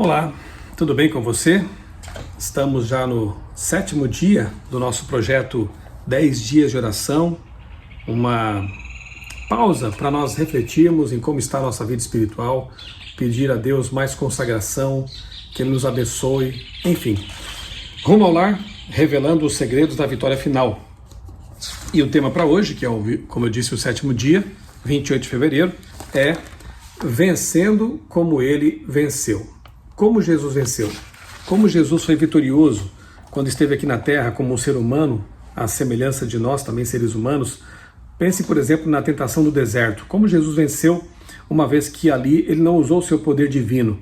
Olá, tudo bem com você? Estamos já no 7º dia do nosso projeto 10 dias de oração, uma pausa para nós refletirmos em como está a nossa vida espiritual, pedir a Deus mais consagração, que Ele nos abençoe, enfim. Rumo ao lar, revelando os segredos da vitória final. E o tema para hoje, que é, como eu disse, o 7º dia, 28 de fevereiro, é Vencendo como Ele venceu. Como Jesus venceu? Como Jesus foi vitorioso quando esteve aqui na Terra como um ser humano, à semelhança de nós, também seres humanos? Pense, por exemplo, na tentação do deserto. Como Jesus venceu, uma vez que ali Ele não usou o seu poder divino.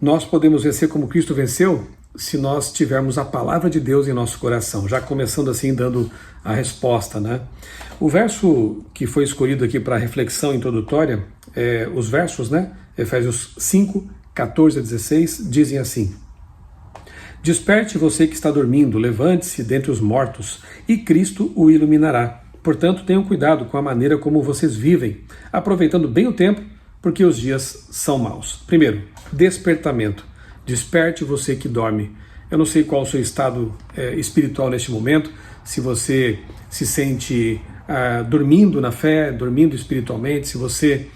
Nós podemos vencer como Cristo venceu se nós tivermos a palavra de Deus em nosso coração. Já começando assim, dando a resposta, né? O verso que foi escolhido aqui para a reflexão introdutória, os versos, né? Efésios 5, 14 a 16, dizem assim: Desperte você que está dormindo, levante-se dentre os mortos, e Cristo o iluminará. Portanto, tenham cuidado com a maneira como vocês vivem, aproveitando bem o tempo, porque os dias são maus. Primeiro, despertamento. Desperte você que dorme. Eu não sei qual o seu estado espiritual neste momento, se você se sente dormindo na fé, dormindo espiritualmente, se você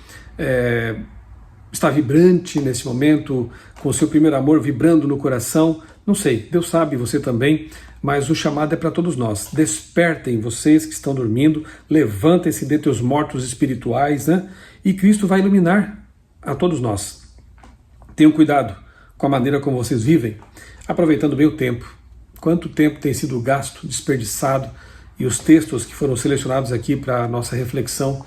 está vibrante nesse momento, com o seu primeiro amor vibrando no coração, não sei, Deus sabe, você também, mas o chamado é para todos nós. Despertem vocês que estão dormindo, levantem-se dentre os mortos espirituais, né? E Cristo vai iluminar a todos nós. Tenham cuidado com a maneira como vocês vivem, aproveitando bem o tempo. Quanto tempo tem sido gasto, desperdiçado, e os textos que foram selecionados aqui para a nossa reflexão,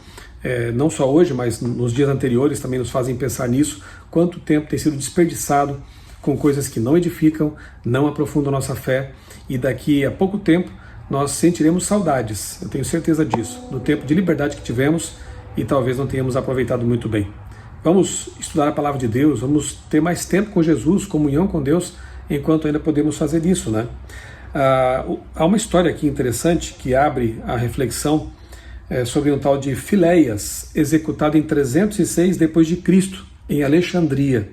não só hoje, mas nos dias anteriores também nos fazem pensar nisso, quanto tempo tem sido desperdiçado com coisas que não edificam, não aprofundam a nossa fé, e daqui a pouco tempo nós sentiremos saudades, eu tenho certeza disso, do tempo de liberdade que tivemos e talvez não tenhamos aproveitado muito bem. Vamos estudar a palavra de Deus, vamos ter mais tempo com Jesus, comunhão com Deus, enquanto ainda podemos fazer isso, né? Há uma história aqui interessante que abre a reflexão sobre um tal de Filéias, executado em 306 d.C., em Alexandria.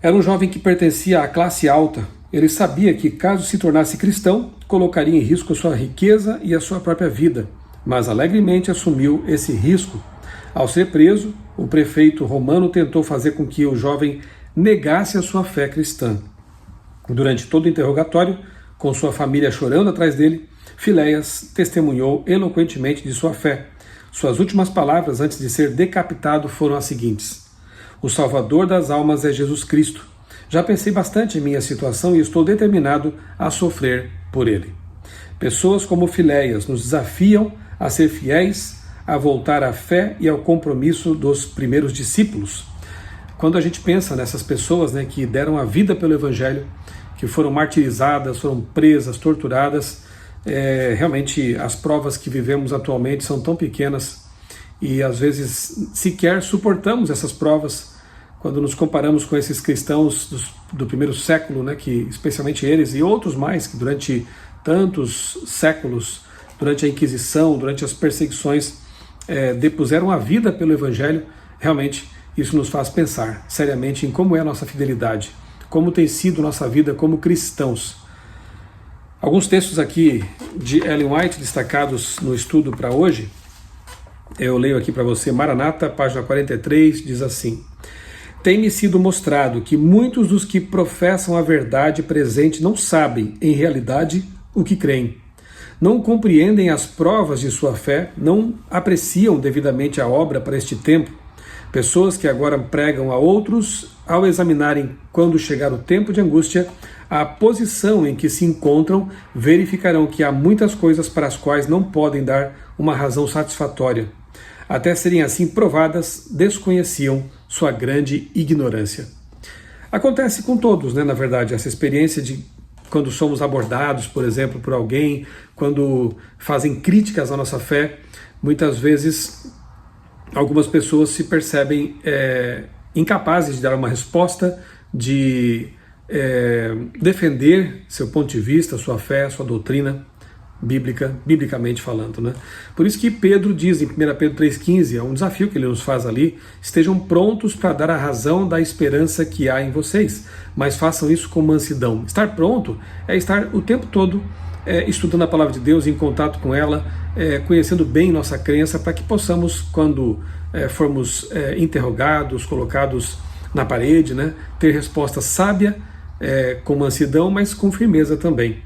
Era um jovem que pertencia à classe alta. Ele sabia que, caso se tornasse cristão, colocaria em risco a sua riqueza e a sua própria vida, mas alegremente assumiu esse risco. Ao ser preso, o prefeito romano tentou fazer com que o jovem negasse a sua fé cristã. Durante todo o interrogatório, com sua família chorando atrás dele, Filéias testemunhou eloquentemente de sua fé. Suas últimas palavras antes de ser decapitado foram as seguintes: O Salvador das almas é Jesus Cristo. Já pensei bastante em minha situação e estou determinado a sofrer por ele. Pessoas como Filéias nos desafiam a ser fiéis, a voltar à fé e ao compromisso dos primeiros discípulos. Quando a gente pensa nessas pessoas, né, que deram a vida pelo Evangelho, que foram martirizadas, foram presas, torturadas, realmente as provas que vivemos atualmente são tão pequenas e às vezes sequer suportamos essas provas quando nos comparamos com esses cristãos do primeiro século, né, que especialmente eles e outros mais que durante tantos séculos, durante a Inquisição, durante as perseguições, depuseram a vida pelo Evangelho. Realmente isso nos faz pensar seriamente em como é a nossa fidelidade, como tem sido nossa vida como cristãos. Alguns textos aqui de Ellen White destacados no estudo para hoje, eu leio aqui para você, Maranata, página 43, diz assim: Tem-me sido mostrado que muitos dos que professam a verdade presente não sabem, em realidade, o que creem. Não compreendem as provas de sua fé, não apreciam devidamente a obra para este tempo. Pessoas que agora pregam a outros, ao examinarem, quando chegar o tempo de angústia, a posição em que se encontram, verificarão que há muitas coisas para as quais não podem dar uma razão satisfatória. Até serem assim provadas, desconheciam sua grande ignorância. Acontece com todos, né, na verdade, essa experiência de quando somos abordados, por exemplo, por alguém, quando fazem críticas à nossa fé, muitas vezes algumas pessoas se percebem incapazes de dar uma resposta, de defender seu ponto de vista, sua fé, sua doutrina. biblicamente falando, né? Por isso que Pedro diz em 1 Pedro 3,15, é um desafio que ele nos faz ali: estejam prontos para dar a razão da esperança que há em vocês, mas façam isso com mansidão. Estar pronto é estar o tempo todo estudando a palavra de Deus, em contato com ela, conhecendo bem nossa crença, para que possamos, quando formos interrogados, colocados na parede, né, ter resposta sábia, com mansidão, mas com firmeza também.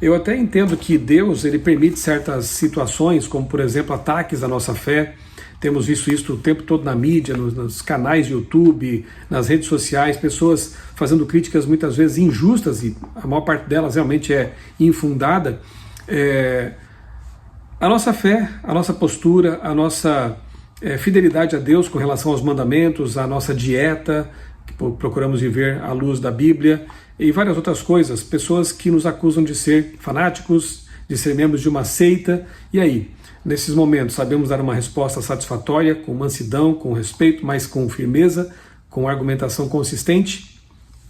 Eu até entendo que Deus, ele permite certas situações, como por exemplo ataques à nossa fé. Temos visto isso o tempo todo na mídia, nos canais de YouTube, nas redes sociais, pessoas fazendo críticas muitas vezes injustas, e a maior parte delas realmente é infundada. A nossa fé, a nossa postura, a nossa fidelidade a Deus com relação aos mandamentos, a nossa dieta, que procuramos viver à luz da Bíblia, e várias outras coisas, pessoas que nos acusam de ser fanáticos, de ser membros de uma seita. E aí, nesses momentos, sabemos dar uma resposta satisfatória, com mansidão, com respeito, mas com firmeza, com argumentação consistente?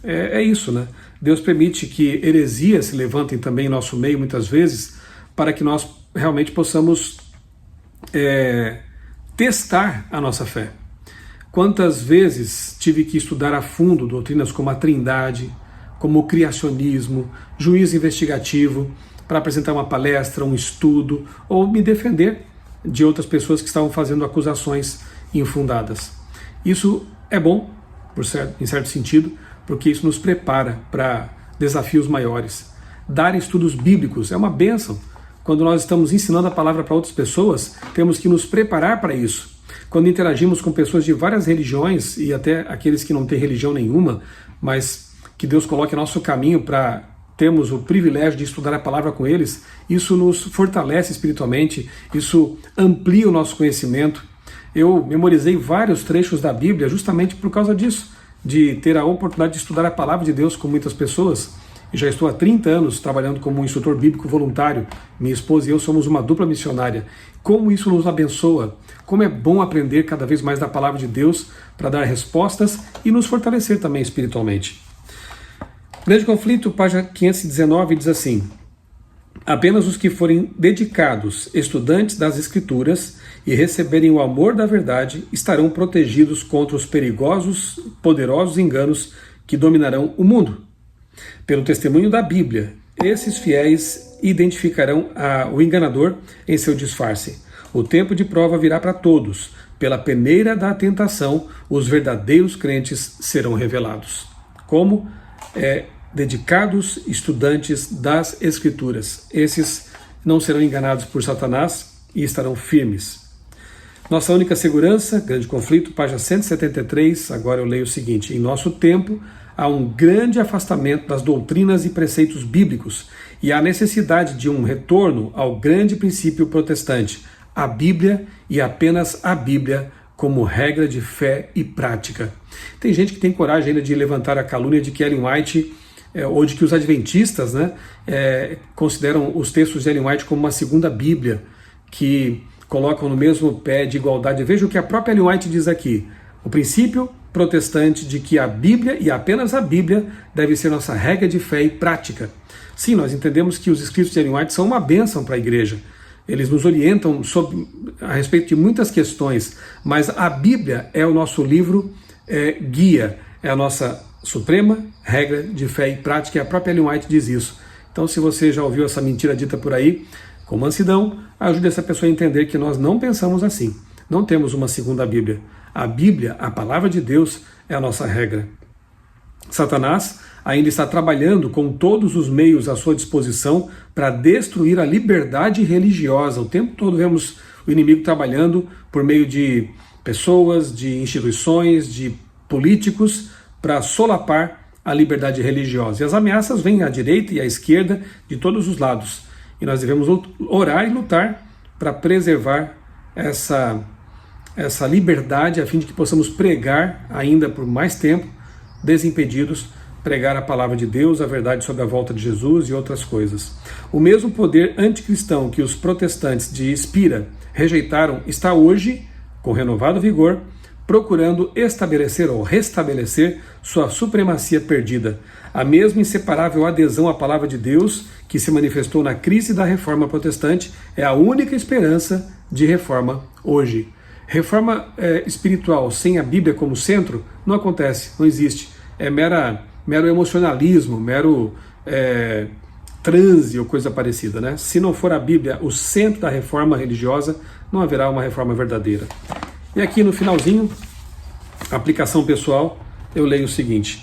É isso, né? Deus permite que heresias se levantem também em nosso meio, muitas vezes, para que nós realmente possamos testar a nossa fé. Quantas vezes tive que estudar a fundo doutrinas como a Trindade, como o criacionismo, juízo investigativo, para apresentar uma palestra, um estudo, ou me defender de outras pessoas que estavam fazendo acusações infundadas. Isso é bom, em certo sentido, porque isso nos prepara para desafios maiores. Dar estudos bíblicos é uma bênção. Quando nós estamos ensinando a palavra para outras pessoas, temos que nos preparar para isso. Quando interagimos com pessoas de várias religiões, e até aqueles que não têm religião nenhuma, mas que Deus coloque nosso caminho para termos o privilégio de estudar a palavra com eles, isso nos fortalece espiritualmente, isso amplia o nosso conhecimento. Eu memorizei vários trechos da Bíblia justamente por causa disso, de ter a oportunidade de estudar a palavra de Deus com muitas pessoas. Já estou há 30 anos trabalhando como um instrutor bíblico voluntário. Minha esposa e eu somos uma dupla missionária. Como isso nos abençoa, como é bom aprender cada vez mais da palavra de Deus para dar respostas e nos fortalecer também espiritualmente. Grande Conflito, página 519, diz assim: apenas os que forem dedicados estudantes das Escrituras e receberem o amor da verdade estarão protegidos contra os perigosos, poderosos enganos que dominarão o mundo. Pelo testemunho da Bíblia, esses fiéis identificarão o enganador em seu disfarce. O tempo de prova virá para todos. Pela peneira da tentação, os verdadeiros crentes serão revelados. Como? Dedicados estudantes das Escrituras. Esses não serão enganados por Satanás e estarão firmes. Nossa única segurança, Grande Conflito, página 173, agora eu leio o seguinte: em nosso tempo há um grande afastamento das doutrinas e preceitos bíblicos e há necessidade de um retorno ao grande princípio protestante, a Bíblia e apenas a Bíblia como regra de fé e prática. Tem gente que tem coragem ainda de levantar a calúnia de que Ellen White, ou de que os adventistas, né, consideram os textos de Ellen White como uma segunda Bíblia, que colocam no mesmo pé de igualdade. Veja o que a própria Ellen White diz aqui: o princípio protestante de que a Bíblia e apenas a Bíblia deve ser nossa regra de fé e prática. Sim, nós entendemos que os escritos de Ellen White são uma bênção para a igreja. Eles nos orientam a respeito de muitas questões, mas a Bíblia é o nosso livro guia, é a nossa suprema regra de fé e prática, e a própria Ellen White diz isso. Então, se você já ouviu essa mentira dita por aí, com mansidão, ajude essa pessoa a entender que nós não pensamos assim. Não temos uma segunda Bíblia. A Bíblia, a palavra de Deus, é a nossa regra. Satanás ainda está trabalhando com todos os meios à sua disposição para destruir a liberdade religiosa. O tempo todo vemos o inimigo trabalhando por meio de pessoas, de instituições, de políticos, para solapar a liberdade religiosa. E as ameaças vêm à direita e à esquerda, de todos os lados. E nós devemos orar e lutar para preservar essa liberdade, a fim de que possamos pregar ainda por mais tempo, desimpedidos, pregar a palavra de Deus, a verdade sobre a volta de Jesus e outras coisas. O mesmo poder anticristão que os protestantes de Spira rejeitaram está hoje, com renovado vigor, procurando estabelecer ou restabelecer sua supremacia perdida. A mesma inseparável adesão à palavra de Deus que se manifestou na crise da reforma protestante é a única esperança de reforma hoje. Reforma espiritual sem a Bíblia como centro não acontece, não existe. É mero emocionalismo, mero transe ou coisa parecida, né? Se não for a Bíblia o centro da reforma religiosa, não haverá uma reforma verdadeira. E aqui no finalzinho, aplicação pessoal, eu leio o seguinte: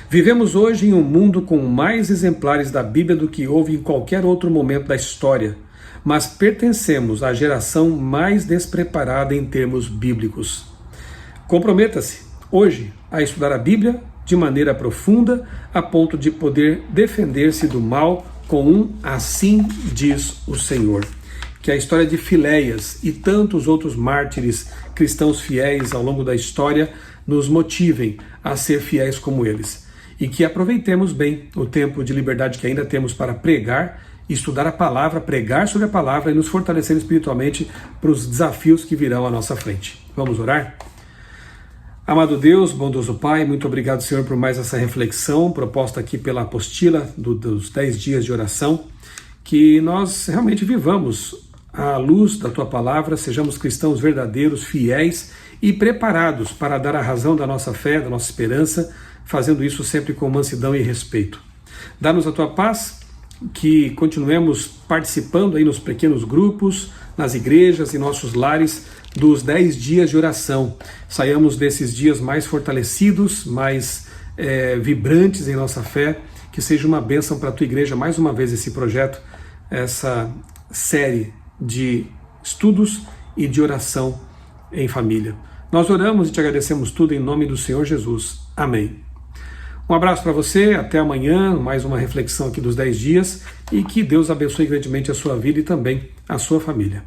vivemos hoje em um mundo com mais exemplares da Bíblia do que houve em qualquer outro momento da história, mas pertencemos à geração mais despreparada em termos bíblicos. Comprometa-se hoje a estudar a Bíblia de maneira profunda, a ponto de poder defender-se do mal com um "assim diz o Senhor". Que a história de Filéias e tantos outros mártires cristãos fiéis ao longo da história nos motivem a ser fiéis como eles. E que aproveitemos bem o tempo de liberdade que ainda temos para pregar, estudar a palavra, pregar sobre a palavra e nos fortalecer espiritualmente para os desafios que virão à nossa frente. Vamos orar? Amado Deus, bondoso Pai, muito obrigado, Senhor, por mais essa reflexão proposta aqui pela apostila dos 10 dias de oração, que nós realmente vivamos à luz da Tua palavra, sejamos cristãos verdadeiros, fiéis e preparados para dar a razão da nossa fé, da nossa esperança, fazendo isso sempre com mansidão e respeito. Dá-nos a Tua paz, que continuemos participando aí nos pequenos grupos, nas igrejas e nossos lares, dos 10 dias de oração. Saiamos desses dias mais fortalecidos, mais vibrantes em nossa fé, que seja uma bênção para a Tua igreja, mais uma vez esse projeto, essa série de estudos e de oração em família. Nós oramos e te agradecemos tudo em nome do Senhor Jesus. Amém. Um abraço para você, até amanhã, mais uma reflexão aqui dos 10 dias, e que Deus abençoe grandemente a sua vida e também a sua família.